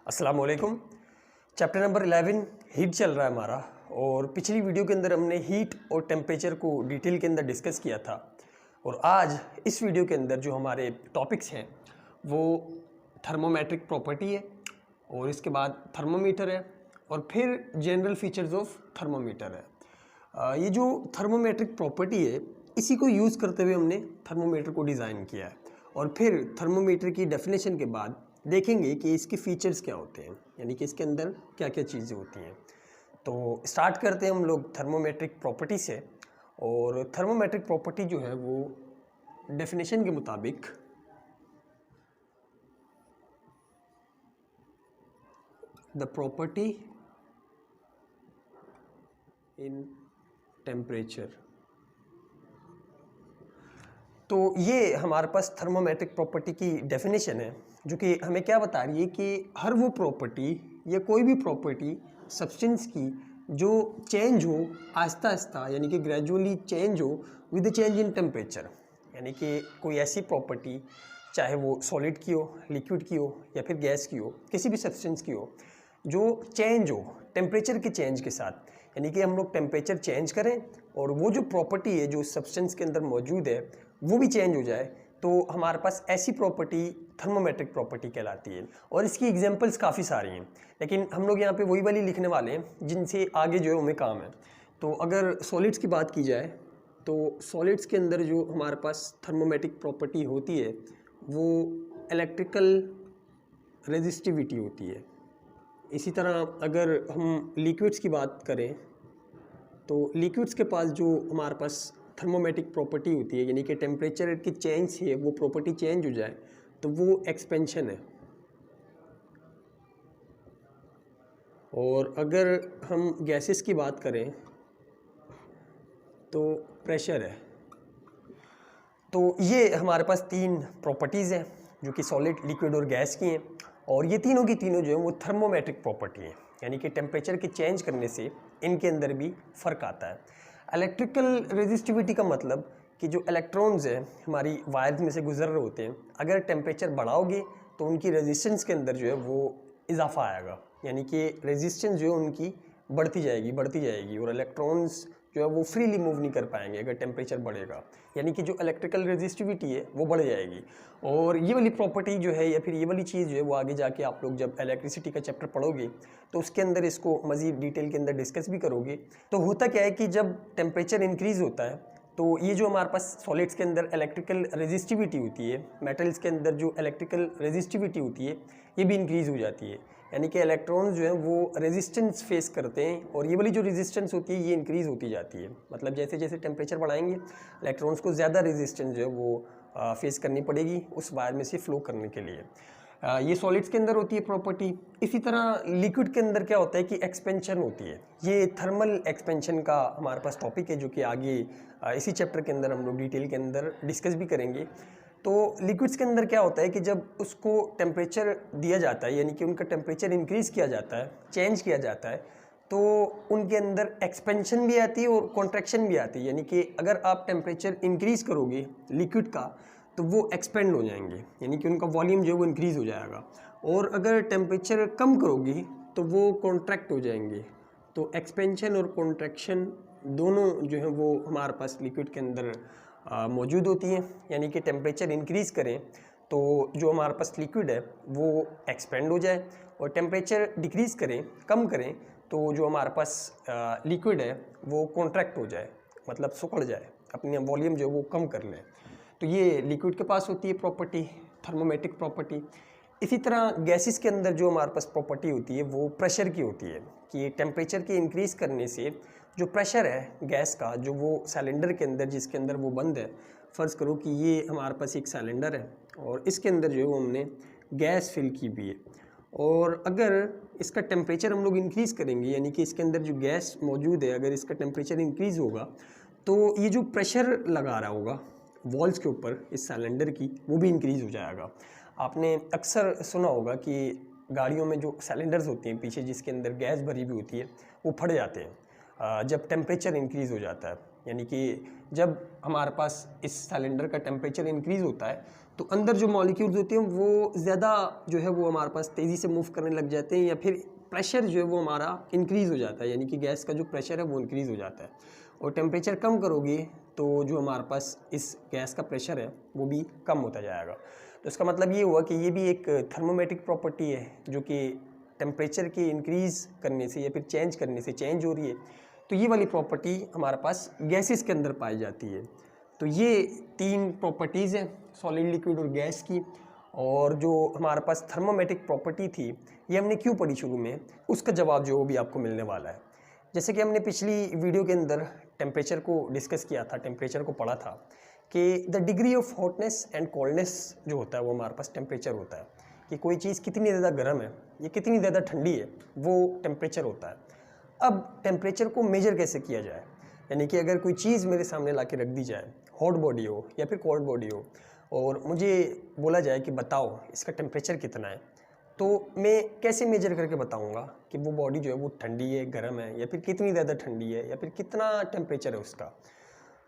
अस्सलाम वालेकुम। Chapter number 11 heat चल रहा है हमारा। और पिछली वीडियो के अंदर हमने हीट और टेम्परेचर को डिटेल के अंदर डिस्कस किया था। और आज इस वीडियो के अंदर जो हमारे टॉपिक्स हैं वो थर्मोमेट्रिक प्रॉपर्टी है, और इसके बाद थर्मोमीटर है, और फिर जनरल फीचर्स ऑफ थर्मोमीटर है। ये जो थर्मोमेट्रिक प्रॉपर्टी है इसी को यूज़ करते हुए हमने थर्मोमीटर को डिज़ाइन किया है। और फिर थर्मोमीटर की डेफिनेशन के बाद देखेंगे कि इसके फीचर्स क्या होते हैं, यानी कि इसके अंदर क्या क्या चीज़ें होती हैं। तो स्टार्ट करते हैं हम लोग थर्मोमेट्रिक प्रॉपर्टी से। और थर्मोमेट्रिक प्रॉपर्टी जो है वो डेफिनेशन के मुताबिक द प्रॉपर्टी इन टेम्परेचर। तो ये हमारे पास थर्मोमेट्रिक प्रॉपर्टी की डेफिनेशन है, जो कि हमें क्या बता रही है कि हर वो प्रॉपर्टी या कोई भी प्रॉपर्टी सब्सटेंस की जो चेंज हो आहिस्ता आहिस्ता, यानी कि ग्रेजुअली चेंज हो with the change in temperature. यानी कि कोई ऐसी प्रॉपर्टी चाहे वो सॉलिड की हो, लिक्विड की हो, या फिर गैस की हो, किसी भी सब्सटेंस की हो, जो चेंज हो टेम्परेचर के चेंज के साथ। यानी कि हम लोग टेम्परेचर चेंज करें और वो जो प्रॉपर्टी है जो सब्सटेंस के अंदर मौजूद है वो भी चेंज हो जाए, तो हमारे पास ऐसी प्रॉपर्टी थर्मोमेट्रिक प्रॉपर्टी कहलाती है। और इसकी एग्जांपल्स काफ़ी सारी हैं, लेकिन हम लोग यहाँ पे वही वाली लिखने वाले हैं जिनसे आगे जो है हमें काम है। तो अगर सॉलिड्स की बात की जाए तो सॉलिड्स के अंदर जो हमारे पास थर्मोमेट्रिक प्रॉपर्टी होती है वो इलेक्ट्रिकल रेजिस्टिविटी होती है। इसी तरह अगर हम लिक्विड्स की बात करें तो लिक्विड्स के पास जो हमारे पास थर्मोमेट्रिक प्रॉपर्टी होती है, यानी कि टेम्परेचर की चेंज से वो प्रॉपर्टी चेंज हो जाए, तो वो एक्सपेंशन है। और अगर हम गैसेस की बात करें तो प्रेशर है। तो ये हमारे पास तीन प्रॉपर्टीज़ हैं जो कि सॉलिड, लिक्विड और गैस की हैं। और ये तीनों की तीनों जो है वो थर्मोमेट्रिक प्रॉपर्टी है, यानी कि टेम्परेचर के चेंज करने से इनके अंदर भी फ़र्क आता है। इलेक्ट्रिकल रेजिस्टिविटी का मतलब कि जो इलेक्ट्रॉन्स हैं हमारी वायर्स में से गुजर रहे होते हैं, अगर टेम्परेचर बढ़ाओगे तो उनकी रेजिस्टेंस के अंदर जो है वो इजाफा आएगा, यानी कि रेजिस्टेंस जो है उनकी बढ़ती जाएगी और इलेक्ट्रॉन्स जो है वो फ्रीली मूव नहीं कर पाएंगे अगर टेम्परेचर बढ़ेगा, यानी कि जो इलेक्ट्रिकल रेजिस्टिविटी है वो बढ़ जाएगी। और ये वाली प्रॉपर्टी जो है या फिर ये वाली चीज़ जो है वो आगे जाके आप लोग जब इलेक्ट्रिसिटी का चैप्टर पढ़ोगे तो उसके अंदर इसको मज़ीद डिटेल के अंदर डिस्कस भी करोगे। तो होता क्या है कि जब टेम्परेचर इंक्रीज़ होता है तो ये जो हमारे पास सॉलिड्स के अंदर इलेक्ट्रिकल रेजिस्टिविटी होती है, मेटल्स के अंदर जो इलेक्ट्रिकल रेजिस्टिविटी होती है ये भी इंक्रीज़ हो जाती है, यानी कि इलेक्ट्रॉन्स जो है वो रेजिस्टेंस फेस करते हैं और ये वाली जो रेजिस्टेंस होती है ये इंक्रीज़ होती जाती है। मतलब जैसे जैसे टेम्परेचर बढ़ाएंगे इलेक्ट्रॉन्स को ज़्यादा रेजिस्टेंस जो है वो फेस करनी पड़ेगी उस वायर में से फ्लो करने के लिए। ये सॉलिड्स के अंदर होती है प्रॉपर्टी। इसी तरह लिक्विड के अंदर क्या होता है कि एक्सपेंशन होती है। ये थर्मल एक्सपेंशन का हमारे पास टॉपिक है जो कि आगे इसी चैप्टर के अंदर हम लोग डिटेल के अंदर डिस्कस भी करेंगे। तो लिक्विड्स के अंदर क्या होता है कि जब उसको टेम्परेचर दिया जाता है, यानी कि उनका टेम्परेचर इंक्रीज़ किया जाता है, चेंज किया जाता है, तो उनके अंदर एक्सपेंशन भी आती है और कॉन्ट्रैक्शन भी आती है। यानी कि अगर आप टेम्परेचर इंक्रीज़ करोगे लिक्विड का तो वो एक्सपेंड हो जाएंगे, यानी कि उनका वॉल्यूम जो है वो इंक्रीज़ हो जाएगा। और अगर टेम्परेचर कम करोगी तो वो कॉन्ट्रैक्ट हो जाएंगे। तो एक्सपेंशन और कॉन्ट्रैक्शन दोनों जो है वो हमारे पास लिक्विड के अंदर मौजूद होती हैं। यानी कि टेम्परेचर इंक्रीज़ करें तो जो हमारे पास लिक्विड है वो एक्सपेंड हो जाए, और टेम्परेचर डिक्रीज़ करें, कम करें, तो जो हमारे पास लिक्विड है वो कॉन्ट्रैक्ट हो जाए, मतलब सिकुड़ जाए, अपनी वॉल्यूम जो है वो कम कर ले। तो ये लिक्विड के पास होती है प्रॉपर्टी, थर्मोमेट्रिक प्रॉपर्टी। इसी तरह गैसेस के अंदर जो हमारे पास प्रॉपर्टी होती है वो प्रेशर की होती है, कि टेम्परेचर के इंक्रीज़ करने से जो प्रेशर है गैस का, जो वो सिलेंडर के अंदर जिसके अंदर वो बंद है, फ़र्ज़ करो कि ये हमारे पास एक सिलेंडर है और इसके अंदर जो है वो हमने गैस फिल की भी है, और अगर इसका टेम्परेचर हम लोग इंक्रीज़ करेंगे, यानी कि इसके अंदर जो गैस मौजूद है अगर इसका टेम्परेचर इंक्रीज़ होगा तो ये जो प्रेशर लगा रहा होगा वॉल्स के ऊपर इस सिलेंडर की वो भी इंक्रीज़ हो जाएगा। आपने अक्सर सुना होगा कि गाड़ियों में जो सिलेंडर्स होती हैं पीछे जिसके अंदर गैस भरी हुई होती है वो फट जाते हैं जब टेम्परेचर इंक्रीज़ हो जाता है। यानी कि जब हमारे पास इस सिलेंडर का टेम्परेचर इंक्रीज़ होता है तो अंदर जो मॉलिक्यूल्स होते हैं वो ज़्यादा जो है वो हमारे पास तेज़ी से मूव करने लग जाते हैं, या फिर प्रेशर जो है वो हमारा इंक्रीज़ हो जाता है, यानी कि गैस का जो प्रेशर है वो इंक्रीज़ हो जाता है। और टेम्परेचर कम करोगे तो जो हमारे पास इस गैस का प्रेशर है वो भी कम होता जाएगा। तो इसका मतलब ये हुआ कि ये भी एक थर्मोमेट्रिक प्रॉपर्टी है जो कि टेम्परेचर के इंक्रीज़ करने से या फिर चेंज करने से चेंज हो रही है। तो ये वाली प्रॉपर्टी हमारे पास गैसेस के अंदर पाई जाती है। तो ये 3 प्रॉपर्टीज़ हैं सॉलिड, लिक्विड और गैस की। और जो हमारे पास थर्मोमेट्रिक प्रॉपर्टी थी ये हमने क्यों पढ़ी शुरू में, उसका जवाब जो भी आपको मिलने वाला है। जैसे कि हमने पिछली वीडियो के अंदर टेम्परेचर को डिस्कस किया था, टेम्परेचर को पढ़ा था कि the degree of hotness and coldness जो होता है वो हमारे पास टेम्परेचर होता है, कि कोई चीज़ कितनी ज़्यादा गर्म है या कितनी ज़्यादा ठंडी है वो टेम्परेचर होता है। अब टेम्परेचर को मेजर कैसे किया जाए, यानी कि अगर कोई चीज़ मेरे सामने ला के रख दी जाए, हॉट बॉडी हो या फिर कोल्ड बॉडी हो, और मुझे बोला जाए कि बताओ इसका टेम्परेचर कितना है, तो मैं कैसे मेजर करके बताऊंगा कि वो बॉडी जो है वो ठंडी है, गर्म है, या फिर कितनी ज़्यादा ठंडी है, या फिर कितना टेम्परेचर है उसका।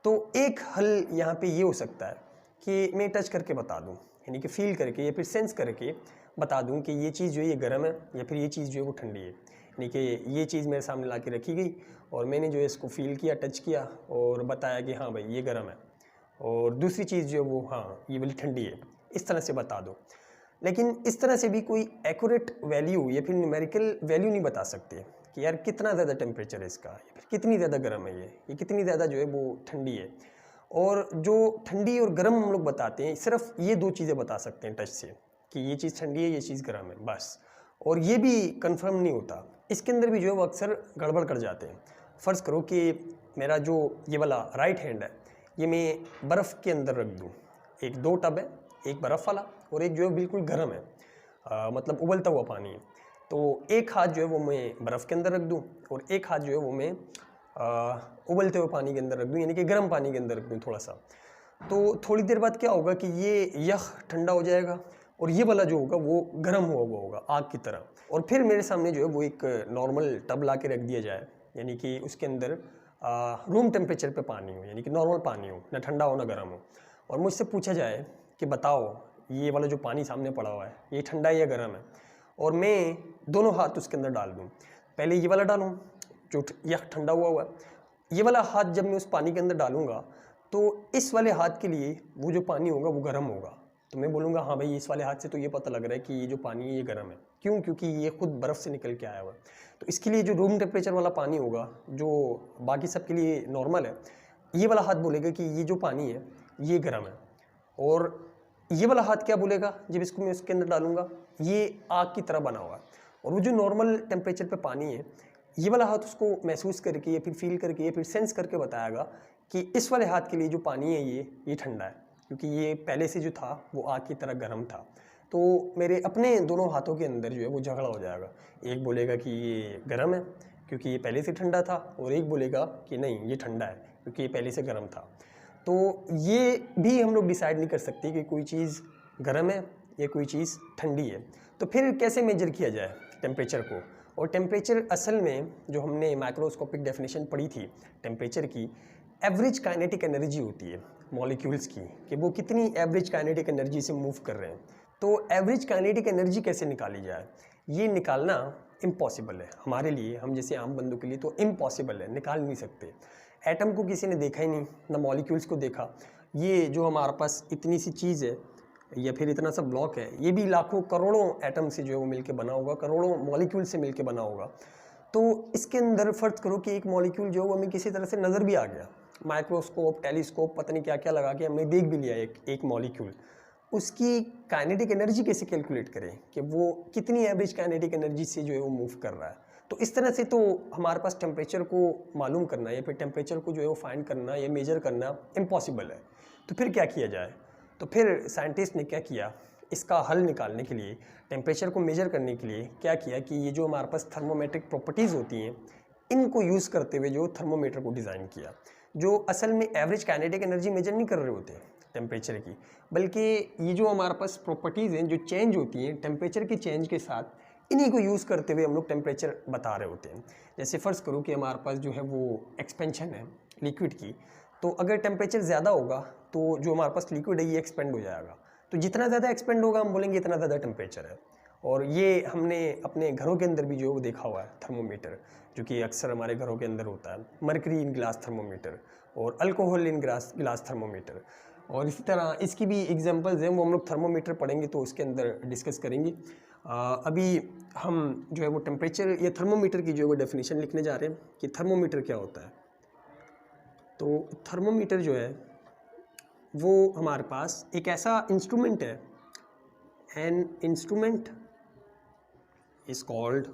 तो एक हल यहाँ पे ये हो सकता है कि मैं टच करके बता दूँ, यानी कि फील करके या फिर सेंस करके बता दूँ कि ये चीज़ जो है ये गर्म है या फिर ये चीज़ जो है वो ठंडी है। यानी कि ये चीज़ मेरे सामने ला के रखी गई और मैंने जो है इसको फील किया, टच किया और बताया कि हाँ भाई ये गर्म है, और दूसरी चीज़ जो है वो हाँ ये वाली ठंडी है, इस तरह से बता दो। लेकिन इस तरह से भी कोई एक्यूरेट वैल्यू या फिर न्यूमेरिकल वैल्यू नहीं बता सकते कि यार कितना ज़्यादा टेम्परेचर है इसका, या फिर कितनी ज़्यादा गर्म है ये कितनी ज़्यादा जो है वो ठंडी है। और जो ठंडी और गर्म हम लोग बताते हैं, सिर्फ ये 2 चीज़ें बता सकते हैं टच से, कि ये चीज़ ठंडी है, ये चीज़ गर्म है, बस। और ये भी कंफर्म नहीं होता, इसके अंदर भी जो है वो अक्सर गड़बड़ कर जाते हैं। फ़र्ज़ करो कि मेरा जो ये वाला राइट हैंड है ये मैं बर्फ़ के अंदर रख दूँ, 2 टब है, एक बर्फ़ वाला और एक जो है बिल्कुल गर्म है, मतलब उबलता हुआ पानी है। तो एक हाथ जो है वो मैं बर्फ़ के अंदर रख दूँ और एक हाथ जो है वो मैं उबलते हुए पानी के अंदर रख दूँ, यानी कि गर्म पानी के अंदर रख दूँ थोड़ा सा। तो थोड़ी देर बाद क्या होगा कि ये यह ठंडा हो जाएगा और ये वाला जो होगा वो गर्म हुआ होगा आग की तरह। और फिर मेरे सामने जो है वो एक नॉर्मल टब ला के रख दिया जाए, यानी कि उसके अंदर रूम टेम्परेचर पे पानी हो, यानी कि नॉर्मल पानी हो, ना ठंडा हो ना गर्म हो, और मुझसे पूछा जाए कि बताओ ये वाला जो पानी सामने पड़ा हुआ है ये ठंडा है या गर्म है, और मैं दोनों हाथ उसके अंदर डाल दूँ। पहले ये वाला डालूँ जो यह ठंडा हुआ है, ये वाला हाथ जब मैं उस पानी के अंदर डालूँगा तो इस वाले हाथ के लिए वो जो पानी होगा वो गर्म होगा। तो मैं बोलूँगा हाँ भाई इस वाले हाथ से तो ये पता लग रहा है कि ये जो पानी है ये गर्म है। क्यों? क्योंकि ये खुद बर्फ़ से निकल के आया हुआ है। तो इसके लिए जो रूम टेम्परेचर वाला पानी होगा, जो बाकी सब के लिए नॉर्मल है, ये वाला हाथ बोलेगा कि ये जो पानी है ये गर्म है। और ये वाला हाथ क्या बोलेगा जब इसको मैं उसके अंदर डालूंगा, ये आग की तरह बना हुआ है। और वो जो नॉर्मल टेम्परेचर पे पानी है, ये वाला हाथ उसको महसूस करके या फिर फील करके या फिर सेंस करके बताएगा कि इस वाले हाथ के लिए जो पानी है ये ठंडा है, क्योंकि ये पहले से जो था वो आग की तरह गर्म था। तो मेरे अपने दोनों हाथों के अंदर जो है वो झगड़ा हो जाएगा। एक बोलेगा कि ये गर्म है क्योंकि ये पहले से ठंडा था, और एक बोलेगा कि नहीं ये ठंडा है क्योंकि ये पहले से गर्म था। तो ये भी हम लोग डिसाइड नहीं कर सकते कि कोई चीज़ गर्म है या कोई चीज़ ठंडी है। तो फिर कैसे मेजर किया जाए टेम्परेचर को? और टेम्परेचर असल में जो हमने माइक्रोस्कोपिक डेफिनेशन पढ़ी थी टेम्परेचर की, एवरेज काइनेटिक एनर्जी होती है मॉलिक्यूल्स की, कि वो कितनी एवरेज काइनेटिक एनर्जी से मूव कर रहे हैं। तो एवरेज काइनेटिक एनर्जी कैसे निकाली जाए, ये निकालना इम्पॉसिबल है हमारे लिए, हम जैसे आम बंदों के लिए तो इम्पॉसिबल है, निकाल नहीं सकते। एटम को किसी ने देखा ही नहीं, ना मॉलिक्यूल्स को देखा। ये जो हमारे पास इतनी सी चीज़ है या फिर इतना सा ब्लॉक है, ये भी लाखों करोड़ों एटम से जो है वो मिलके बना होगा, करोड़ों मॉलिक्यूल से मिलके बना होगा। तो इसके अंदर फ़र्ज़ करो कि एक मॉलिक्यूल जो है वो हमें किसी तरह से नज़र भी आ गया, माइक्रोस्कोप, टेलीस्कोप, पता नहीं क्या क्या लगा के हमने देख भी लिया एक मॉलिक्यूल। उसकी काइनेटिक एनर्जी कैसे कैलकुलेट करें कि वो कितनी एवरेज काइनेटिक एनर्जी से जो है वो मूव कर रहा है। तो इस तरह से तो हमारे पास टेम्परेचर को मालूम करना या फिर टेम्परेचर को जो है वो फाइंड करना या मेजर करना इम्पॉसिबल है। तो फिर क्या किया जाए? तो फिर साइंटिस्ट ने क्या किया, इसका हल निकालने के लिए, टेम्परेचर को मेजर करने के लिए क्या किया कि ये जो हमारे पास थर्मोमेट्रिक प्रॉपर्टीज़ होती हैं इनको यूज़ करते हुए जो थर्मोमीटर को डिज़ाइन किया, जो असल में एवरेज काइनेटिक एनर्जी मेजर नहीं कर रहे होते टेम्परेचर की, बल्कि ये जो हमारे पास प्रॉपर्टीज़ हैं जो चेंज होती हैं टेम्परेचर के चेंज के साथ, इन्हीं को यूज़ करते हुए हम लोग टेम्परेचर बता रहे होते हैं। जैसे फ़र्ज़ करो कि हमारे पास जो है वो एक्सपेंशन है लिक्विड की, तो अगर टेम्परेचर ज़्यादा होगा तो जो हमारे पास लिक्विड है ये एक्सपेंड हो जाएगा, तो जितना ज़्यादा एक्सपेंड होगा हम बोलेंगे इतना ज़्यादा टेम्परेचर है। और ये हमने अपने घरों के अंदर भी जो वो देखा हुआ है थर्मोमीटर, जो कि अक्सर हमारे घरों के अंदर होता है, मर्करी इन ग्लास थर्मोमीटर और अल्कोहल इन ग्लास थर्मोमीटर। और इसी तरह इसकी भी एग्जांपल्स हैं, वो हम लोग थर्मोमीटर पढ़ेंगे तो उसके अंदर डिस्कस करेंगे। अभी हम जो है वो टेम्परेचर या थर्मोमीटर की जो है वो डेफिनेशन लिखने जा रहे हैं कि थर्मोमीटर क्या होता है। तो थर्मोमीटर जो है वो हमारे पास एक ऐसा इंस्ट्रूमेंट है, an instrument is called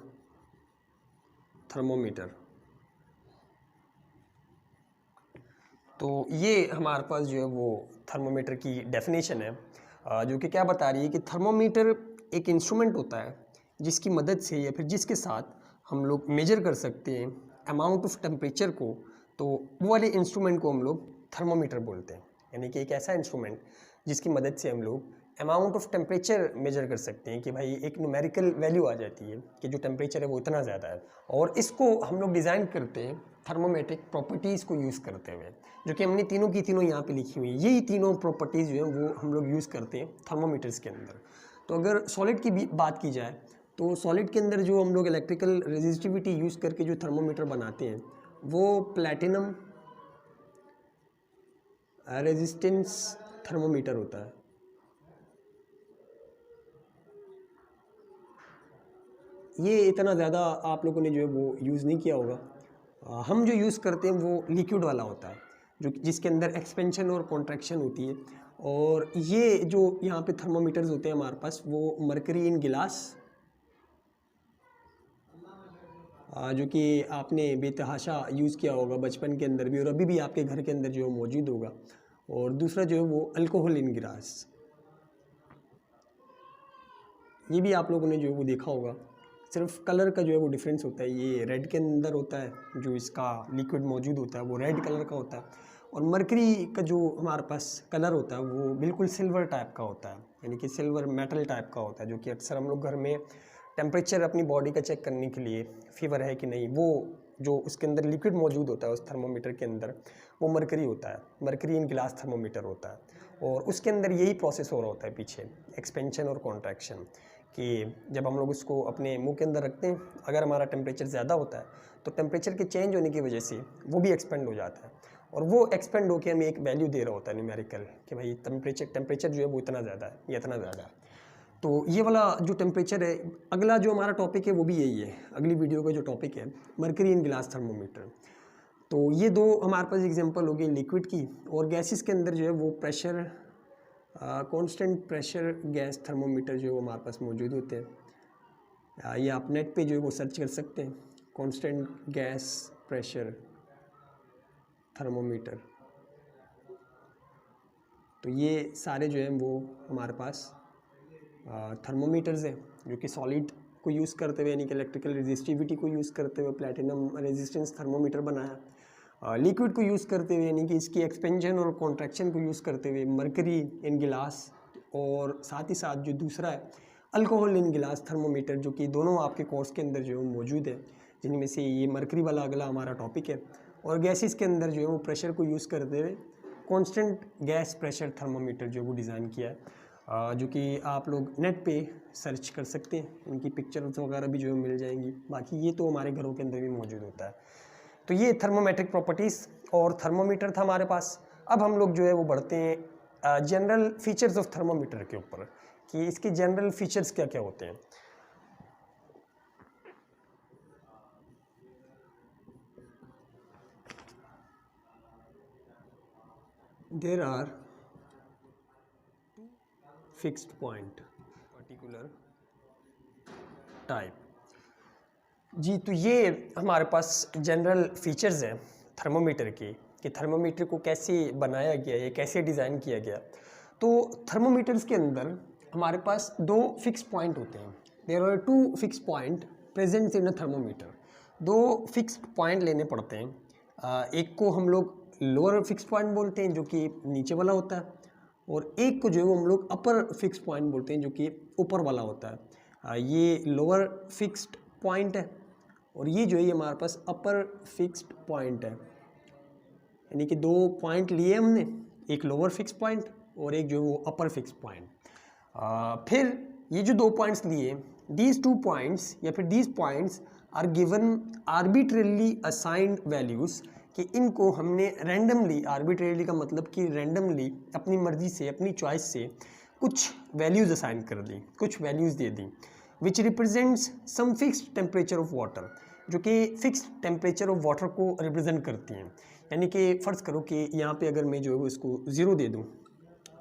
thermometer. तो ये हमारे पास जो है वो थर्मोमीटर की डेफिनेशन है, जो कि क्या बता रही है कि थर्मोमीटर एक इंस्ट्रूमेंट होता है जिसकी मदद से या फिर जिसके साथ हम लोग मेजर कर सकते हैं अमाउंट ऑफ टेम्परेचर को। तो वो वाले इंस्ट्रूमेंट को हम लोग थर्मोमीटर बोलते हैं, यानी कि एक ऐसा इंस्ट्रूमेंट जिसकी मदद से हम लोग अमाउंट ऑफ टेम्परेचर मेजर कर सकते हैं कि भाई एक न्यूमेरिकल वैल्यू आ जाती है कि जो टेम्परेचर है वो इतना ज़्यादा है। और इसको हम लोग डिज़ाइन करते हैं थर्मोमेट्रिक प्रॉपर्टीज़ को यूज़ करते हुए, जो कि हमने तीनों की तीनों यहाँ पे लिखी हुई है। यही तीनों प्रॉपर्टीज़ जो है वो हम लोग यूज़ करते हैं थर्मोमीटर्स के अंदर। तो अगर सॉलिड की भी बात की जाए तो सॉलिड के अंदर जो हम लोग इलेक्ट्रिकल रेजिस्टिविटी यूज़ करके जो थर्मोमीटर बनाते हैं वो प्लैटिनम रेजिस्टेंस थर्मोमीटर होता है। ये इतना ज़्यादा आप लोगों ने जो है वो यूज़ नहीं किया होगा। हम जो यूज़ करते हैं वो लिक्विड वाला होता है, जो जिसके अंदर एक्सपेंशन और कॉन्ट्रैक्शन होती है। और ये जो यहाँ पे थर्मोमीटर्स होते हैं हमारे पास वो मर्करी इन गिलास, जो कि आपने बेतहाशा यूज़ किया होगा बचपन के अंदर भी और अभी भी आपके घर के अंदर जो है मौजूद होगा। और दूसरा जो है वो अल्कोहल इन गिलास, ये भी आप लोगों ने जो है वो देखा होगा। सिर्फ कलर का जो है वो डिफरेंस होता है, ये रेड के अंदर होता है, जो इसका लिक्विड मौजूद होता है वो रेड कलर का होता है। और मर्करी का जो हमारे पास कलर होता है वो बिल्कुल सिल्वर टाइप का होता है, यानी कि सिल्वर मेटल टाइप का होता है, जो कि अक्सर हम लोग घर में टेम्परेचर अपनी बॉडी का चेक करने के लिए, फीवर है कि नहीं, वो जो उसके अंदर लिक्विड मौजूद होता है उस थर्मोमीटर के अंदर वो मर्करी होता है, मर्करी इन गिलास थर्मोमीटर होता है। और उसके अंदर यही प्रोसेस हो रहा होता है पीछे, एक्सपेंशन और कॉन्ट्रैक्शन, कि जब हम लोग उसको अपने मुंह के अंदर रखते हैं, अगर हमारा टेम्परेचर ज़्यादा होता है तो टेम्परेचर के चेंज होने की वजह से वो भी एक्सपेंड हो जाता है, और वो एक्सपेंड होकर हमें एक वैल्यू दे रहा होता है न्यूमेरिकल कि भाई टेम्परेचर जो है वो इतना ज़्यादा है या इतना ज़्यादा है। तो ये वाला जो टेम्परेचर है, अगला जो हमारा टॉपिक है वो भी यही है, अगली वीडियो का जो टॉपिक है मर्करी इन गिलास थर्मोमीटर। तो ये दो हमारे पास एग्जांपल हो गई लिक्विड की। और गैसेस के अंदर जो है वो pressure, constant pressure gas thermometer जो है वो हमारे पास मौजूद होते हैं। ये आप नेट पे जो है वो सर्च कर सकते हैं, कांस्टेंट गैस प्रेशर थर्मोमीटर। तो ये सारे जो हैं वो हमारे पास थर्मोमीटर्स हैं, जो कि सॉलिड को यूज़ करते हुए, यानी कि इलेक्ट्रिकल रेजिस्टिविटी को यूज़ करते हुए प्लैटिनम रेजिस्टेंस थर्मोमीटर बनाया। लिक्विड को यूज़ करते हुए, यानी कि इसकी एक्सपेंशन और कॉन्ट्रैक्शन को यूज़ करते हुए मर्करी इन गिलास, और साथ ही साथ जो दूसरा है अल्कोहल इन गिलास थर्मोमीटर, जो कि दोनों आपके कोर्स के अंदर जो है मौजूद है, जिनमें से ये मर्करी वाला अगला हमारा टॉपिक है। और गैसेस के अंदर जो है वो प्रेशर को यूज़ करते हुए कांस्टेंट गैस प्रेशर थर्मोमीटर जो वो डिज़ाइन किया है, जो कि आप लोग नेट पे सर्च कर सकते हैं, उनकी पिक्चर्स वगैरह भी जो है मिल जाएंगी। बाकी ये तो हमारे घरों के अंदर भी मौजूद होता है। तो ये थर्मोमेट्रिक प्रॉपर्टीज़ और थर्मोमीटर था हमारे पास। अब हम लोग जो है वो बढ़ते हैं जनरल फीचर्स ऑफ थर्मोमीटर के ऊपर, कि इसके जनरल फीचर्स क्या क्या होते हैं। There are fixed point particular type. जी, तो ये हमारे पास जनरल फीचर्स हैं थर्मोमीटर की, कि थर्मोमीटर को कैसे बनाया गया है, कैसे डिज़ाइन किया गया। तो थर्मोमीटर्स के अंदर हमारे पास दो फिक्स पॉइंट होते हैं। There are two fix point present in a thermometer. दो फिक्स पॉइंट लेने पड़ते हैं। एक को हम लोग लोअर फिक्स पॉइंट बोलते हैं, जो कि नीचे वाला होता है, और एक को जो है वो हम लोग अपर फिक्स पॉइंट बोलते हैं, जो कि ऊपर वाला होता है। ये लोअर फिक्स्ड पॉइंट है, और ये जो है ये हमारे पास अपर फिक्स्ड पॉइंट है। यानी कि दो पॉइंट लिए हमने, एक लोअर फिक्स पॉइंट और एक जो है वो अपर फिक्स पॉइंट। फिर ये जो 2 पॉइंट्स लिए, दीज 2 पॉइंट्स या फिर these points are given arbitrarily assigned values, कि इनको हमने रैंडमली, आर्बिट्रेरली का मतलब कि रैंडमली अपनी मर्जी से, अपनी चॉइस से कुछ वैल्यूज़ असाइन कर दी, कुछ वैल्यूज़ दे दी, which represents some fixed temperature of water, जो कि फिक्स टेम्परेचर ऑफ वाटर को रिप्रेजेंट करती हैं। यानी कि फ़र्ज़ करो कि यहाँ पे अगर मैं जो है इसको 0 दे दूँ,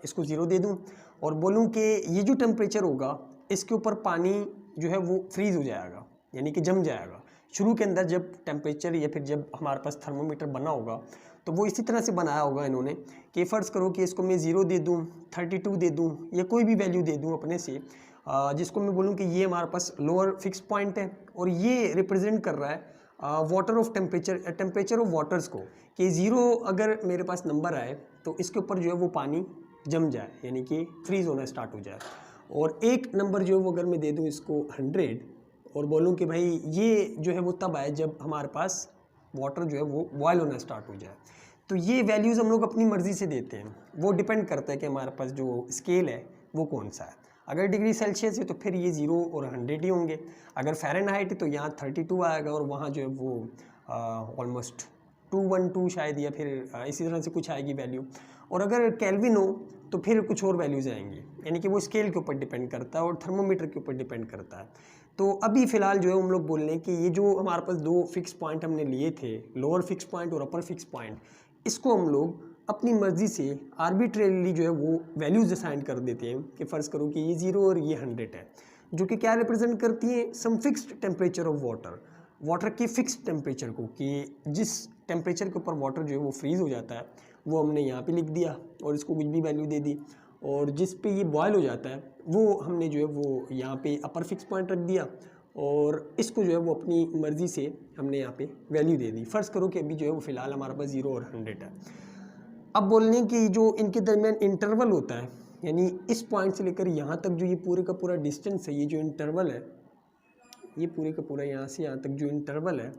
इसको 0 दे दूँ और बोलूँ कि ये जो टेम्परेचर होगा इसके ऊपर पानी जो है वो फ्रीज़ हो जाएगा, यानी कि जम जाएगा। शुरू के अंदर जब टेम्परेचर या फिर जब हमारे पास थर्मोमीटर बना होगा तो वो इसी तरह से बनाया होगा इन्होंने कि फ़र्ज़ करो कि इसको मैं 0 दे दूँ, 32 दे दूँ या कोई भी वैल्यू दे दूँ अपने से, जिसको मैं बोलूँ कि ये हमारे पास लोअर फिक्स पॉइंट है और ये रिप्रेजेंट कर रहा है water of temperature of waters को, कि 0 अगर मेरे पास नंबर आए तो इसके ऊपर जो है वो पानी जम जाए, यानी कि फ्रीज़ होना स्टार्ट हो जाए। और एक नंबर जो है वो अगर मैं दे दूँ इसको 100 और बोलूँ कि भाई ये जो है वो तब आए जब हमारे पास वाटर जो है वो बॉयल होना स्टार्ट हो जाए। तो ये वैल्यूज़ हम लोग अपनी मर्ज़ी से देते हैं, वो डिपेंड करता है कि हमारे पास जो स्केल है वो कौन सा है। अगर डिग्री सेल्सियस है तो फिर ये 0 और 100 ही होंगे, अगर फ़ारेनहाइट है तो यहाँ 32 आएगा और वहाँ जो है वो ऑलमोस्ट 212 शायद, या फिर इसी तरह से कुछ आएगी वैल्यू। और अगर केल्विन हो तो फिर कुछ और वैल्यूज़ आएंगी, यानी कि वो स्केल के ऊपर डिपेंड करता है और थर्मोमीटर के ऊपर डिपेंड करता है। तो अभी फ़िलहाल जो है हम लोग बोल रहे हैं कि ये जो हमारे पास 2 फिक्स पॉइंट हमने लिए थे, लोअर फिक्स पॉइंट और अपर फिक्स पॉइंट, इसको हम लोग अपनी मर्ज़ी से आर्बिट्रेरली जो है वो वैल्यूज़ असाइन कर देते हैं कि फ़र्ज़ करो कि ये 0 और ये 100 है, जो कि क्या रिप्रेजेंट करती है, some fixed temperature of water की फिक्स टेम्परेचर को, कि जिस टेम्परेचर के ऊपर वाटर जो है वो फ्रीज़ हो जाता है वो हमने यहाँ पे लिख दिया और इसको कुछ भी वैल्यू दे दी, और जिस पे ये बॉयल हो जाता है वो हमने जो है वो यहाँ पे अपर फिक्स पॉइंट रख दिया और इसको जो है वो अपनी मर्ज़ी से हमने यहाँ पे वैल्यू दे दी। फ़र्ज़ करो कि अभी जो है वो फ़िलहाल हमारे पास 0 और 100 है। अब बोलने की जो इनके दरमियान इंटरवल होता है, यानी इस पॉइंट से लेकर यहाँ तक जो ये पूरे का पूरा डिस्टेंस है, ये जो इंटरवल है, ये पूरे का पूरा यहाँ से यहाँ तक जो इंटरवल है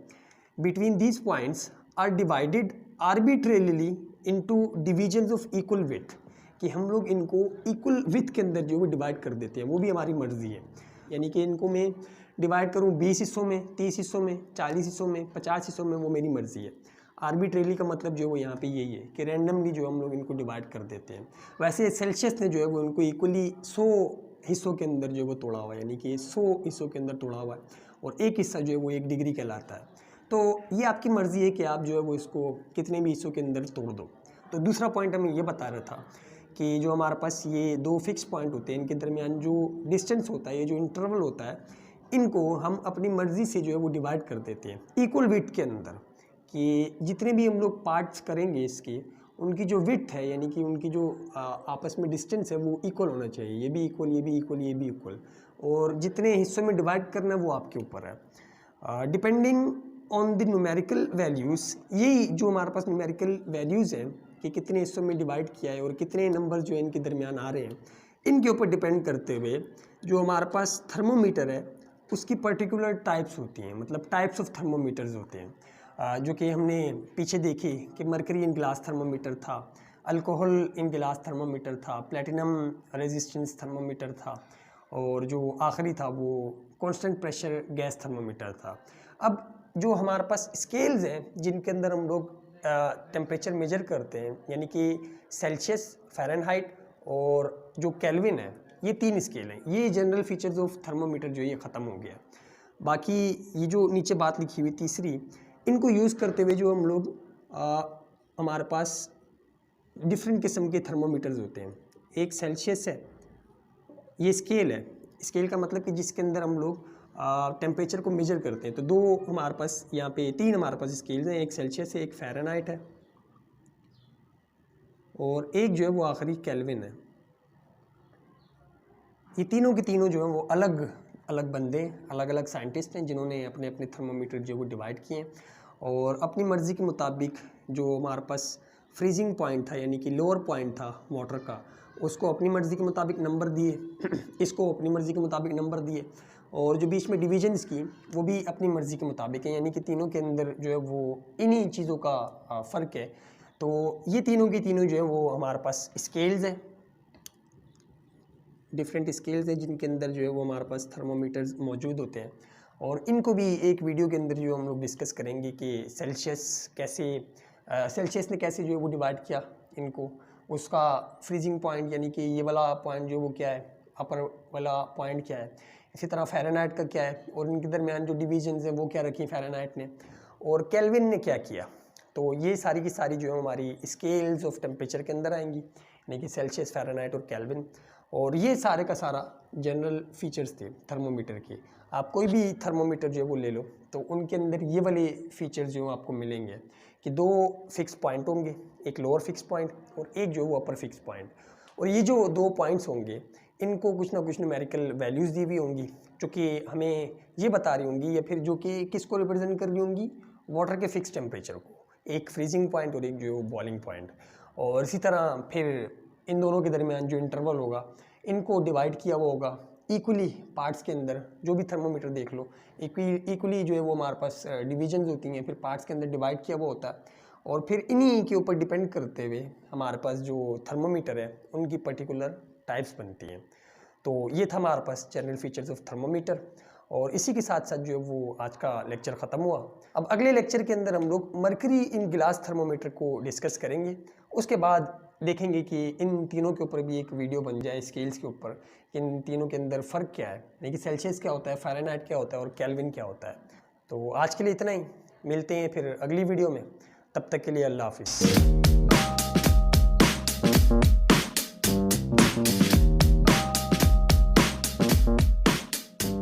between these points are divided arbitrarily into divisions of equal width, कि हम लोग इनको इक्वल विड्थ के अंदर जो वो डिवाइड कर देते हैं, वो भी हमारी मर्ज़ी है। यानी कि इनको मैं डिवाइड करूँ 20 हिस्सों में, 30 हिस्सों में, 40 हिस्सों में, 50 हिस्सों में, वो मेरी मर्ज़ी है। आर्बिट्रेरली का मतलब जो वो यहाँ पे यही है कि रैंडमली जो हम लोग इनको डिवाइड कर देते हैं। वैसे सेल्सियस ने जो है वो इनको इक्वली 100 हिस्सों के अंदर जो है वो तोड़ा हुआ है, यानी कि 100 हिस्सों के अंदर तोड़ा हुआ है और एक हिस्सा जो है वो 1 डिग्री कहलाता है। तो ये आपकी मर्ज़ी है कि आप जो है वो इसको कितने भी हिस्सों के अंदर तोड़ दो। तो दूसरा पॉइंट हमें ये बता रहा था कि जो हमारे पास ये 2 फिक्स पॉइंट होते हैं, इनके दरमियान जो डिस्टेंस होता है, ये जो इंटरवल होता है, इनको हम अपनी मर्ज़ी से जो है वो डिवाइड कर देते हैं इक्वल विड्थ के अंदर, कि जितने भी हम लोग पार्ट्स करेंगे इसके, उनकी जो विड्थ है, यानी कि उनकी जो आपस में डिस्टेंस है वो इक्वल होना चाहिए, ये भी इक्वल, ये भी इक्वल, ये भी इक्वल, और जितने हिस्सों में डिवाइड करना है वो आपके ऊपर है। Depending on the numerical values, यही जो हमारे पास न्यूमेरिकल वैल्यूज़ हैं कि कितने हिस्सों में डिवाइड किया है और कितने नंबर जो है इनके दरमियान आ रहे हैं, इनके ऊपर डिपेंड करते हुए जो हमारे पास थर्मोमीटर है उसकी पर्टिकुलर टाइप्स होती हैं, मतलब टाइप्स ऑफ थर्मोमीटर्स होते हैं, जो कि हमने पीछे देखे कि मर्करी इन ग्लास थर्मोमीटर था, अल्कोहल इन ग्लास थर्मोमीटर था, प्लेटिनम रेजिस्टेंस थर्मोमीटर था, और जो आखिरी था वो कांस्टेंट प्रेशर गैस थर्मोमीटर था। अब जो हमारे पास स्केल्स हैं जिनके अंदर हम लोग टेम्परेचर मेजर करते हैं, यानी कि सेल्सियस, फ़ारेनहाइट और जो केल्विन है, ये 3 स्केल हैं। ये जनरल फीचर्स ऑफ थर्मोमीटर जो ये ख़त्म हो गया। बाकी ये जो नीचे बात लिखी हुई तीसरी, इनको यूज़ करते हुए जो हम लोग हमारे पास डिफरेंट किस्म के थर्मोमीटर्स होते हैं। एक सेल्सियस है, ये स्केल है, स्केल का मतलब कि जिसके अंदर हम लोग टेम्परेचर को मेजर करते हैं। तो 2 हमारे पास यहाँ पे 3 हमारे पास स्केल्स हैं, एक सेल्सियस है, एक फ़ारेनहाइट है और एक जो है वो आखिरी केल्विन है। ये तीनों के तीनों जो हैं वो अलग अलग बंदे, अलग अलग साइंटिस्ट हैं जिन्होंने अपने अपने थर्मोमीटर जो वो डिवाइड किए हैं और अपनी मर्ज़ी के मुताबिक जो हमारे पास फ्रीजिंग पॉइंट था, यानी कि लोअर पॉइंट था वाटर का, उसको अपनी मर्ज़ी के मुताबिक नंबर दिए, इसको अपनी मर्ज़ी के मुताबिक नंबर दिए, और जो बीच में डिवीजन्स की वो भी अपनी मर्ज़ी के मुताबिक है, यानी कि तीनों के अंदर जो है वो इन्हीं चीज़ों का फ़र्क है। तो ये तीनों की तीनों जो है वो हमारे पास स्केल्स हैं। डिफरेंट स्केल्स हैं जिनके अंदर जो है वो हमारे पास थर्मोमीटर्स मौजूद होते हैं, और इनको भी एक वीडियो के अंदर जो हम लोग डिस्कस करेंगे कि सेल्सियस ने कैसे जो है वो डिवाइड किया इनको, उसका फ्रीजिंग पॉइंट यानी कि ये वाला पॉइंट जो वो क्या है, अपर वाला पॉइंट क्या है, इसी तरह फ़ारेनहाइट का क्या है, और इनके दरमियान जो डिवीजन्स हैं वो क्या रखी फ़ारेनहाइट ने, और केल्विन ने क्या किया। तो ये सारी की सारी जो है हमारी स्केल्स ऑफ टेम्परेचर के अंदर आएंगी, यानी कि सेल्सियस, फ़ारेनहाइट और केल्विन। और ये सारे का सारा जनरल फीचर्स थे थर्मोमीटर के। आप कोई भी थर्मोमीटर जो है वो ले लो तो उनके अंदर ये वाले फीचर्स जो आपको मिलेंगे कि 2 फिक्स पॉइंट होंगे, एक लोअर फिक्स पॉइंट और एक जो है वो अपर फिक्स पॉइंट। और ये जो 2 पॉइंट्स होंगे इनको कुछ ना कुछ न्यूमेरिकल वैल्यूज़ दी हुई होंगी जो कि हमें ये बता रही होंगी, या फिर जो कि किसको रिप्रेजेंट कर रही होंगी, वाटर के फिक्स टेम्परेचर को, एक फ्रीजिंग पॉइंट और एक जो है वो बॉइलिंग पॉइंट। और इसी तरह फिर इन दोनों के दरमियान जो इंटरवल होगा इनको डिवाइड किया हुआ होगा इक्वली पार्ट्स के अंदर। जो भी थर्मोमीटर देख लो इक्वली जो है वो हमारे पास डिवीजन्स होती हैं, फिर पार्ट्स के अंदर डिवाइड किया हुआ होता है, और फिर इन्हीं के ऊपर डिपेंड करते हुए हमारे पास जो थर्मोमीटर है उनकी पर्टिकुलर टाइप्स बनती हैं। तो ये था हमारे पास जनरल फीचर्स ऑफ थर्मोमीटर, और इसी के साथ साथ जो है वो आज का लेक्चर ख़त्म हुआ। अब अगले लेक्चर के अंदर हम लोग मरकरी इन गिलास थर्मोमीटर को डिस्कस करेंगे। उसके बाद देखेंगे कि इन तीनों के ऊपर भी एक वीडियो बन जाए स्केल्स के ऊपर, इन तीनों के अंदर फ़र्क क्या है, यानी कि सेल्सियस क्या होता है, फ़ारेनहाइट क्या होता है और केल्विन क्या होता है। तो आज के लिए इतना ही, मिलते हैं फिर अगली वीडियो में, तब तक के लिए अल्लाह हाफिज़।